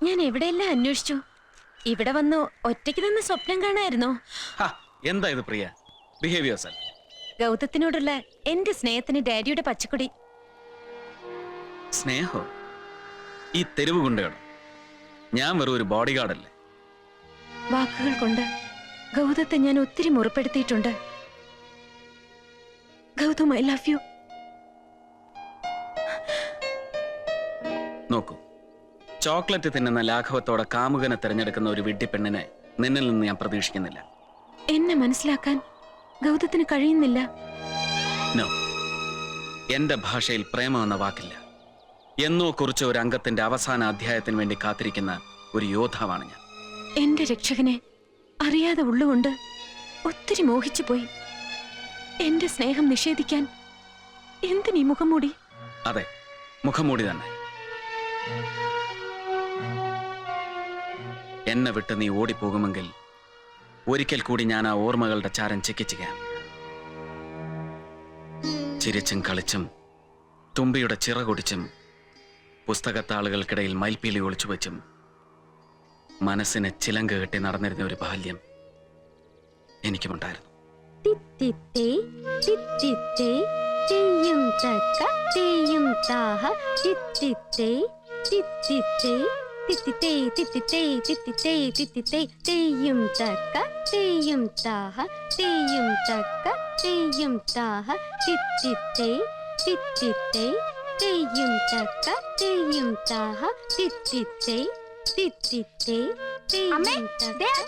ഞാൻ എവിടെയെല്ലാം അന്വേഷിച്ചു. ഇവിടെ വന്നു ഒറ്റയ്ക്ക് നിന്ന് സ്വപ്നം കാണായിരുന്നോ? എന്താ ഇത് പ്രിയ? Behave yourself. ഗൗതത്തിനോടുള്ള എന്റെ സ്നേഹത്തിന് ഡാഡിയുടെ പച്ചക്കൊടി. സ്നേഹോ? ഈ തെരുവ് കൊണ്ടുകട ഞാൻ വെറും ഒരു ബോഡി ഗാർഡല്ലേ. വാക്കുകൾ കൊണ്ട് ഗൗതത്തെ ഞാൻ ഒത്തിരി മുറിപ്പെടുത്തിയിട്ടുണ്ട്. Gautam, I love you. നോക്കൂ, ചോക്ലേറ്റ് തിന്നുന്ന ലാഘവത്തോടെ കാമുകനെ തിരഞ്ഞെടുക്കുന്ന ഒരു വിഡ്ഢിപ്പെണ്ണിനെ നിന്നിൽ നിന്ന് ഞാൻ പ്രതീക്ഷിക്കുന്നില്ല. എന്നെ മനസ്സിലാക്കാൻ ഗൗതത്തിന് കഴിയുന്നില്ല. നോ, എന്റെ ഭാഷയിൽ പ്രേമം എന്ന വാക്കില്ല. എന്നോ കുറിച്ച ഒരു അംഗത്തിന്റെ അവസാന അധ്യായത്തിന് വേണ്ടി കാത്തിരിക്കുന്ന ഒരു യോദ്ധാവാണ് ഞാൻ. എന്റെ രക്ഷകനെ അറിയാതെ ഉള്ളുകൊണ്ട് ഒത്തിരി മോഹിച്ചു പോയി. എന്റെ സ്നേഹം നിഷേധിക്കാൻ എന്തിനീ മുഖംമൂടി? അതെ, മുഖംമൂടി തന്നെ. എന്നെ വിട്ട് നീ ഓടിപ്പോകുമെങ്കിൽ ഒരിക്കൽ കൂടി ഞാൻ ആ ഓർമ്മകളുടെ ചാരം ചിക്കിച്ചിക്കാം. ചിരിച്ചും കളിച്ചും തുമ്പിയുടെ ചിറകൊടിച്ചും പുസ്തകത്താളുകൾക്കിടയിൽ മയിൽപ്പീലി ഒളിച്ചു വെച്ചും മനസ്സിനെ ചിലങ്ക കെട്ടി നടന്നിരുന്ന ഒരു ബാല്യം എനിക്കുമുണ്ടായിരുന്നു.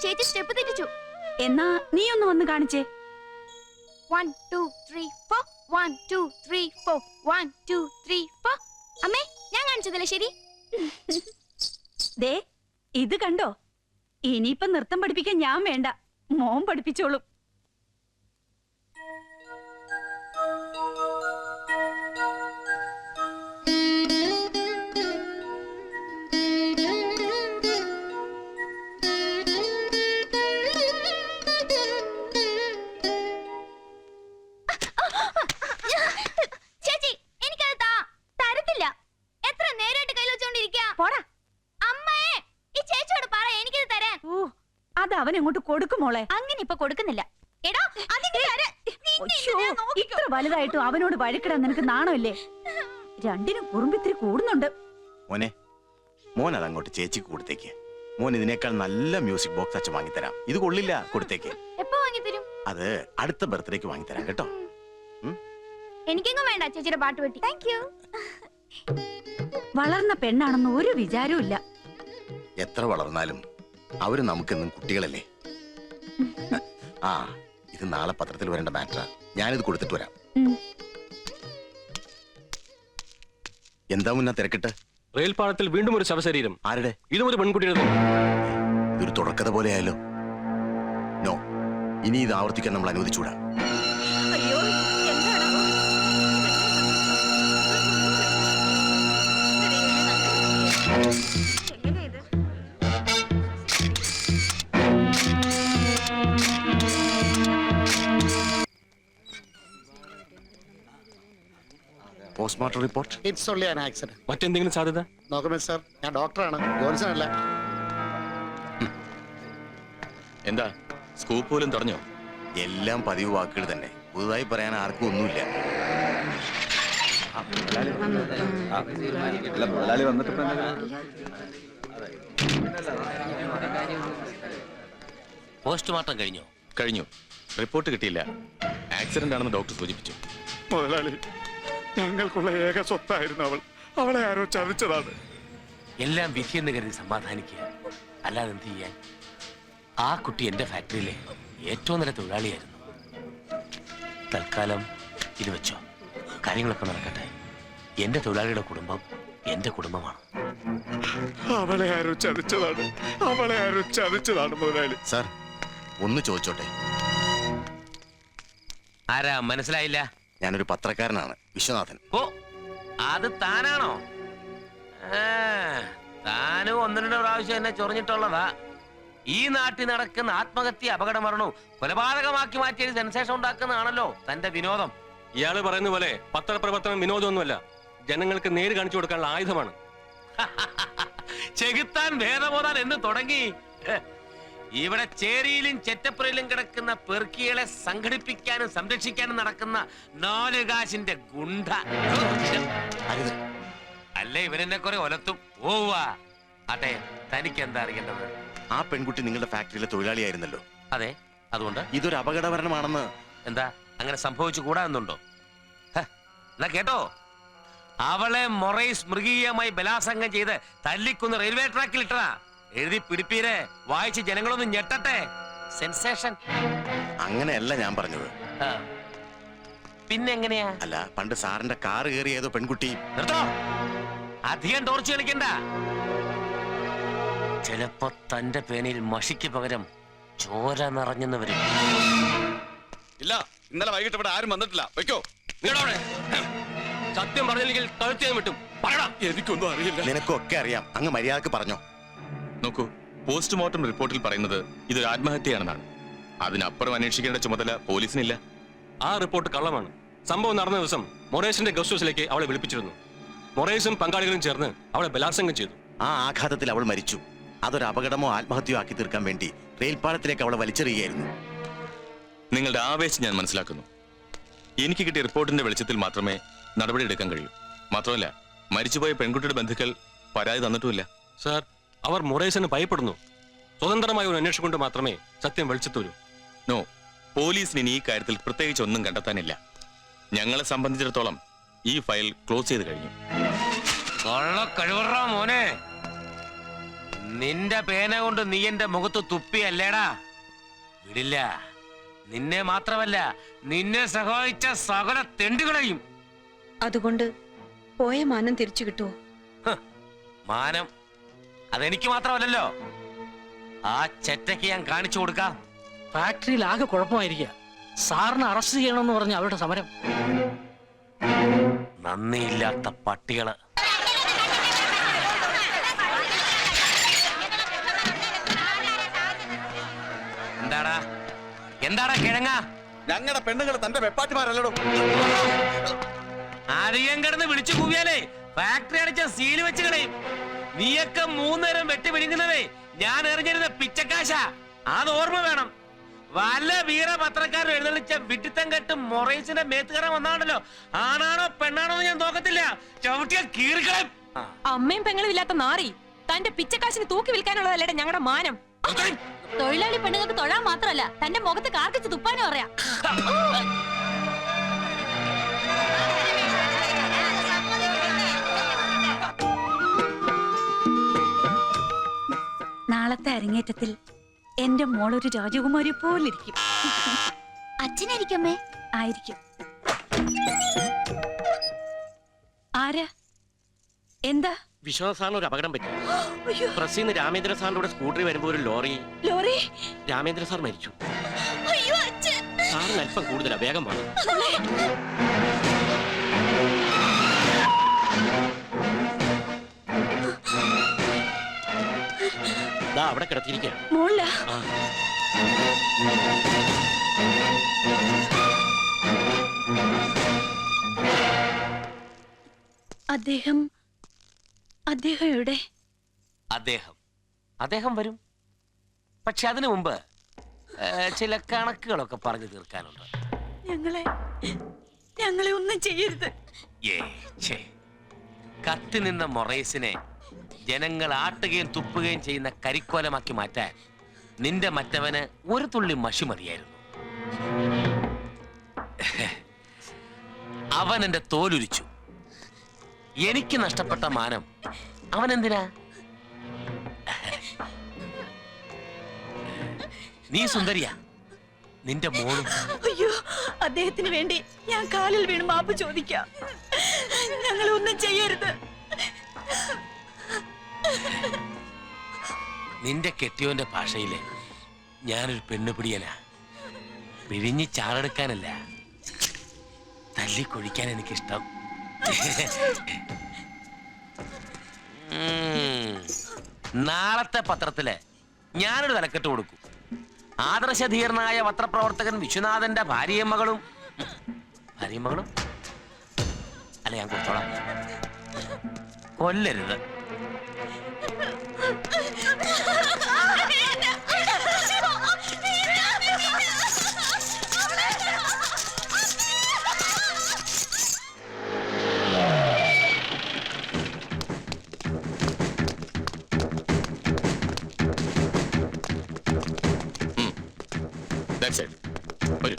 ചേച്ചി സ്റ്റെപ്പ് തെറ്റിച്ചു. എന്നാ നീ ഒന്ന് വന്ന് കാണിച്ചേ. 1 2 3 4 1 2 3 4 1 2 3 4. അമ്മേ, ഞാൻ കാണിച്ചതല്ലേ ശരി? ദേ, ഇത് കണ്ടോ? ഇനിയിപ്പൊ നൃത്തം പഠിപ്പിക്കാൻ ഞാൻ വേണ്ട, മോൻ പഠിപ്പിച്ചോളും. ചേച്ചി, എനിക്കത് താ. തരത്തില്ല. എത്ര നേരമായിട്ട് കയ്യിൽ വെച്ചോണ്ടിരിക്കാ? പോടാ. അമ്മേ, ഈ ചേച്ചിയോട് പറ എനിക്കിത് തരാൻ. അത് അവൻ അങ്ങോട്ട് കൊടുക്കുമോളെ. അങ്ങനെ ഇപ്പൊ കൊടുക്കുന്നില്ല. എടാ, ഇത്ര വലുതായിട്ടും അവനോട് വഴക്കിടാൻ നിനക്ക് നാണമില്ലേ? രണ്ടിനും കുറുമ്പിത്തിരി കൂടുന്നുണ്ട്. മോനെ, മോൻ അതങ്ങോട്ട് ചേച്ചിക്ക് കൊടുത്തേക്ക്. മോൻ ഇതിനേക്കാൾ നല്ല മ്യൂസിക് ബോക്സ് അച്ഛൻ വാങ്ങിത്തരാം. ഇത് കൊള്ളില്ല, കൊടുത്തേക്ക്. എപ്പോ വാങ്ങിത്തരും? അത് അടുത്ത ബർത്ത്ഡേക്ക് വാങ്ങിത്തരാം കേട്ടോ. എനിക്കെങ്ങും വേണ്ട ചേച്ചിയുടെ പാട്ട് വെട്ടി. Thank you. വളർന്ന പെണ്ണാണെന്ന് ഒരു വിചാരവും ഇല്ല. എത്ര വളർന്നാലും അവര് നമുക്കെന്നും കുട്ടികളല്ലേ. ആ, ഇത് നാളെ പത്രത്തിൽ വരേണ്ട മാറ്ററാ. ഞാനിത് കൊടുത്തിട്ട് വരാം. എന്താ മുന്നാ തിരക്കിട്ട്? റെയിൽപാളത്തിൽ വീണ്ടും ഒരു ശവശരീരം. ആരുടെ? ഇതും ഒരു പെൺകുട്ടിയുടെ. ഇതൊരു തുടക്കത പോലെ ആയല്ലോ. നോ, ഇനി ഇത് ആവർത്തിക്കാൻ നമ്മൾ അനുവദിച്ചൂടാ. Postmortem report. It's only an accident. മറ്റെന്തെങ്കിലും സാധ്യത? നോക്കുമേ സർ, ഞാൻ ഡോക്ടറാണ്, ജോലിസനല്ല. എന്താ സ്കൂപ്പ് പോലും തുടങ്ങോ? എല്ലാം പതിവ് വാക്കുകൾ തന്നെ. പുതുതായി പറയാൻ ആർക്കും ഒന്നുമില്ല. പോസ്റ്റ്മോർട്ടം കഴിഞ്ഞോ? കഴിഞ്ഞു. റിപ്പോർട്ട് കിട്ടിയില്ല. ആക്സിഡന്റ് ആണെന്ന് ഡോക്ടർ സൂചിപ്പിച്ചു. മുതലാളി, ഞങ്ങൾക്കുള്ള ഏക സ്വത്തായിരുന്നു അവൾ. അവളെ ആരോ ചതിച്ചതാണ്. എല്ലാം വിധിയെന്ന് കരുതി സമാധാനിക്കുക, അല്ലാതെ എന്ത് ചെയ്യാൻ? ആ കുട്ടി എന്റെ ഫാക്ടറിയിലെ ഏറ്റവും നല്ല തൊഴിലാളിയായിരുന്നു. തൽക്കാലം ഇത് വെച്ചോ, കാര്യങ്ങളൊക്കെ നടക്കട്ടെ. എന്റെ തൊഴിലാളിയുടെ കുടുംബം എന്റെ കുടുംബമാണ്. അവളെ ആരോ ചതിച്ചതാണ്. അവളെ ആരോ ചതിച്ചതാണ് മുതലാളി. സാർ, ഒന്ന് ചോദിച്ചോട്ടെ? ആരാ? മനസ്സിലായില്ല. ഞാനൊരു പത്രക്കാരനാണ്, വിശ്വനാഥൻ. ഓ, അത് താനാണോ? താനും ഒന്ന് രണ്ട് പ്രാവശ്യം എന്നെ ചൊറിഞ്ഞിട്ടുള്ളതാ. ഈ നാട്ടിൽ നടക്കുന്ന ആത്മഹത്യ, അപകട മരണവും കൊലപാതകമാക്കി മാറ്റിയത് സെൻസേഷൻ ഉണ്ടാക്കുന്നതാണല്ലോ തന്റെ വിനോദം. ഇയാള് പറയുന്ന പോലെ പത്രപ്രവർത്തനം വിനോദമൊന്നുമല്ല, ജനങ്ങൾക്ക് നേര് കാണിച്ചു കൊടുക്കാനുള്ള ആയുധമാണ്. ചെകുത്താൻ ഭേദബോധാൻ എന്ന് തുടങ്ങി. ഇവിടെ ചേരിയിലും ചെറ്റപ്പുറയിലും കിടക്കുന്ന പെർക്കികളെ സംഘടിപ്പിക്കാനും സംരക്ഷിക്കാനും നടക്കുന്ന 4 കാശിന്റെ ഗുണ്ട. അല്ലേ ഇവരെന്നെ കുറെ ഒലത്തും. ഓവാ അതെ, തനിക്ക് എന്താ അറിയേണ്ടത്? ആ പെൺകുട്ടി നിങ്ങളുടെ ഫാക്ടറിയിലെ തൊഴിലാളിയായിരുന്നല്ലോ. അതെ, അതുകൊണ്ട് ഇതൊരു അപകടമരണമാണെന്ന്. എന്താ അങ്ങനെ സംഭവിച്ചു കൂടാന്നുണ്ടോ? എന്നാ കേട്ടോ, അവളെ മൊറൈസ് മൃഗീയമായി ബലാത്സംഗം ചെയ്ത് തല്ലിക്കുന്ന് റെയിൽവേ ട്രാക്കിൽ ഇട്ടതാ. എഴുതി പിടിപ്പീരെ, വായിച്ച് ജനങ്ങളൊന്നും ഞെട്ടട്ടെ. സെൻസേഷൻ. അങ്ങനെയല്ല ഞാൻ പറഞ്ഞത്. പിന്നെങ്ങനെയാ? അല്ല, പണ്ട് സാറിന്റെ കാറ് കയറി ഏതോ പെൺകുട്ടി. നിർത്തോ, അധികം ടോർച്ച് കളിക്കണ്ട. ചിലപ്പോ തന്റെ പേനയിൽ മഷിക്ക് പകരം ചോര നിറഞ്ഞെന്ന് വരും. ഇല്ല, ഇന്നലെ വൈകിട്ട് ഇവിടെ ആരും വന്നിട്ടില്ല. വെക്കോ. സത്യം പറഞ്ഞില്ലെങ്കിൽ കഴുത്തിയാൻ വിട്ടും. എനിക്കൊന്നും അറിയില്ല. നിനക്കൊക്കെ അറിയാം. അങ്ങ് മര്യാദക്ക് പറഞ്ഞോ. നോക്കൂ, പോസ്റ്റ്മോർട്ടം റിപ്പോർട്ടിൽ പറയുന്നത് ഇതൊരു ആത്മഹത്യയാണെന്നാണ്. അതിനപ്പുറം അന്വേഷിക്കേണ്ട ചുമതല പോലീസിനില്ല. ആ റിപ്പോർട്ട് കള്ളമാണ്. സംഭവം നടന്ന ദിവസം മൊറേസിന്റെ ഗസ്റ്റ് ഹൗസിലേക്ക് അവളെ വിളിപ്പിച്ചിരുന്നു. മൊറേസും പങ്കാളികളും ചേർന്ന് അവളെ ബലാത്സംഗം ചെയ്തു. ആ ആഘാതത്തിൽ അവൾ മരിച്ചു. അതൊരു അപകടമോ ആത്മഹത്യയോ ആക്കി തീർക്കാൻ വേണ്ടി റെയിൽപാളത്തിലേക്ക് അവളെ വലിച്ചെറിയുകയായിരുന്നു. നിങ്ങളുടെ ആവേശം ഞാൻ മനസ്സിലാക്കുന്നു. എനിക്ക് കിട്ടിയ റിപ്പോർട്ടിന്റെ വെളിച്ചത്തിൽ മാത്രമേ നടപടി എടുക്കാൻ കഴിയൂ. മാത്രമല്ല, മരിച്ചുപോയ പെൺകുട്ടിയുടെ ബന്ധുക്കൾ പരാതി തന്നിട്ടുമില്ല. സാർ, അവർ മൊറേസിന് ഭയപ്പെടുന്നു. സ്വതന്ത്രമായ ഒരു അന്വേഷണം കൊണ്ട് മാത്രമേ സത്യം വെളിച്ചത്ത് വരൂ. നോ, പോലീസിന് ഇനി ഈ കാര്യത്തിൽ പ്രത്യേകിച്ച് ഒന്നും കണ്ടെത്താനില്ല. ഞങ്ങളെ സംബന്ധിച്ചിടത്തോളം ഈ ഫയൽ ക്ലോസ് ചെയ്ത് കഴിഞ്ഞു. മോനെ, നിന്റെ പേന കൊണ്ട് നീ എന്റെ മുഖത്ത് തുപ്പിയല്ലേടാ? വിടില്ല. നിന്നെ മാത്രമല്ല, നിന്നെ സഹായിച്ച സകല തെണ്ടുകളെയും. അതുകൊണ്ട് പോയ മാനം തിരിച്ചു കിട്ടുമോ? മാനം അതെനിക്ക് മാത്രമല്ലല്ലോ, ആ ചെറ്റയ്ക്ക് ഞാൻ കാണിച്ചു കൊടുക്കാം. ഫാക്ടറിയിൽ ആകെ കുഴപ്പമായിരിക്കുക. സാറിന് അറസ്റ്റ് ചെയ്യണമെന്ന് പറഞ്ഞ അവരുടെ സമരം. നന്ദിയില്ലാത്ത പട്ടികള്. എന്താടാ എന്താടാ കിഴങ്ങ? ഞങ്ങളുടെ പെണ്ണുങ്ങൾ തന്റെ വെപ്പാട്ടിമാരല്ലോ. അധികം കിടന്ന് വിളിച്ചു കൂവിയാലേ ഫാക്ടറി അടിച്ച സീല് വെച്ച് കളയും. നീയൊക്കെ 3 നേരം വെട്ടി പിടിക്കുന്നതേ ഞാൻ എറിഞ്ഞിരുന്ന പിച്ചക്കാശ. അത് ഓർമ്മ വേണം. വല്ല വീര പത്രക്കാരൻ എഴുന്നള്ളിച്ച വിഡിത്തം കെട്ട് മൊറൈസിന്റെ മേത്തുകയറാൻ വന്നാണല്ലോ. ആണാണോ പെണ്ണാണോ ഞാൻ നോക്കത്തില്ല, ചവിട്ടിയ കീറിക്കളയും. അമ്മയും പെങ്ങളും ഇല്ലാത്ത നാറി തന്റെ പിച്ചക്കാശിന് തൂക്കി വിൽക്കാനുള്ളതല്ലേ ഞങ്ങളുടെ മാനം. തൊഴിലാളി പെണ്ണുങ്ങൾക്ക് തൊഴാൻ മാത്രമല്ല തന്റെ മുഖത്ത് കാർക്കിച്ച് തുപ്പാനും അറിയാം. നാളത്തെ അരങ്ങേറ്റത്തിൽ എന്റെ മോളൊരു രാജകുമാരി പോലിരിക്കും. അച്ഛനായിരിക്കമ്മേ? ആയിരിക്കും. ആരാ? എന്താ? വിശ്വനാഥ് സാറിന് ഒരു അപകടം പറ്റി. അയ്യോ, പ്രസിന്ന് രാമേന്ദ്ര സാറിന്റെ കൂടെ സ്കൂട്ടറിൽ വരുമ്പോ ഒരു ലോറി ലോറി! രാമേന്ദ്ര സാർ മരിച്ചു. അയ്യോ അച്ഛൻ! സാറിന് അല്പം കൂടുതലാ, വേഗം വേണം. ദാ അവിടെ കിടത്തിയിരിക്കുക. മോള അദ്ദേഹം എവിടെ? അദ്ദേഹം വരും. പക്ഷെ അതിനു മുമ്പ് ചില കണക്കുകളൊക്കെ പറഞ്ഞു തീർക്കാനുണ്ട്. ഞങ്ങളെ ഒന്നും ചെയ്യരുത്. കത്തി നിന്ന മൊറൈസിനെ ജനങ്ങൾ ആട്ടുകയും തുപ്പുകയും ചെയ്യുന്ന കരിക്കോലമാക്കി മാറ്റാൻ നിന്റെ മറ്റവന് ഒരു തുള്ളി മഷി മതിയായിരുന്നു. അവൻ എന്റെ തോലുരിച്ചു. എനിക്ക് നഷ്ടപ്പെട്ട മാനം അവൻ എന്തിനാ? നീ സുന്ദരിയാ, നിന്റെ മോളും. അയ്യോ, അദ്ദേഹത്തിന് വേണ്ടി ഞാൻ കാലിൽ വീണ് മാപ്പ് ചോദിക്കാം. ഞങ്ങളെ ഒന്നും ചെയ്യരുത്. നിന്റെ കെട്ടിയോന്റെ ഭാഷയില് ഞാനൊരു പെണ്ണുപിടിയനാ. പിഴിഞ്ഞ് ചാറെടുക്കാനല്ല, തല്ലിക്കൊഴിക്കാൻ എനിക്കിഷ്ടം. നാളത്തെ പത്രത്തില് ഞാനൊരു തലക്കെട്ട് കൊടുക്കും. ആദർശധീർണായ പത്രപ്രവർത്തകൻ വിശ്വനാഥന്റെ ഭാര്യയും മകളും അല്ല, ഞാൻ കൊടുത്തോളാം. കൊല്ലരുത്. That's it. വരൂ.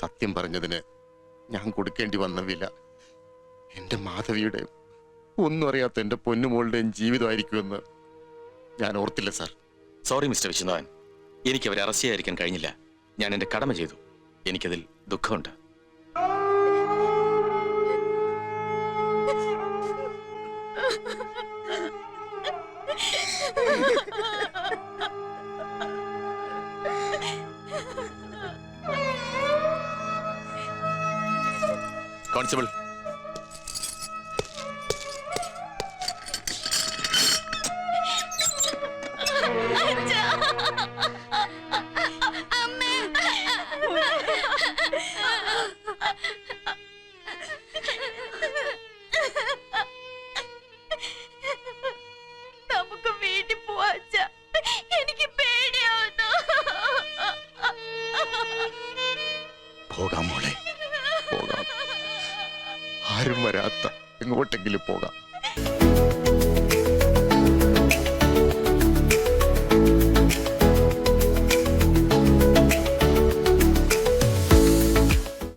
സത്യം പറഞ്ഞതിന് ഞാൻ കൊടുക്കേണ്ടി വന്ന വില എന്റെ മാധവിയുടെയും ഒന്നും അറിയാത്ത എന്റെ പൊന്നുമോളുടെയും ജീവിതമായിരിക്കുമെന്ന് ഞാൻ ഓർത്തില്ല സാർ. സോറി മിസ്റ്റർ വിശ്വനാഥൻ, എനിക്ക് അവരെ അറസ്റ്റ് ചെയ്യാതിരിക്കാൻ കഴിഞ്ഞില്ല. ഞാൻ എന്റെ കടമ ചെയ്തു. എനിക്കതിൽ ദുഃഖമുണ്ട്. കോൺസ്റ്റബിൾ, നമുക്ക് വീട്ടിൽ പോവാ. എനിക്ക് പേടിയാവുന്നു. പോകാം മോളെ, പോകാം. ആരും വരാത്ത എങ്ങോട്ടെങ്കിലും പോകാം.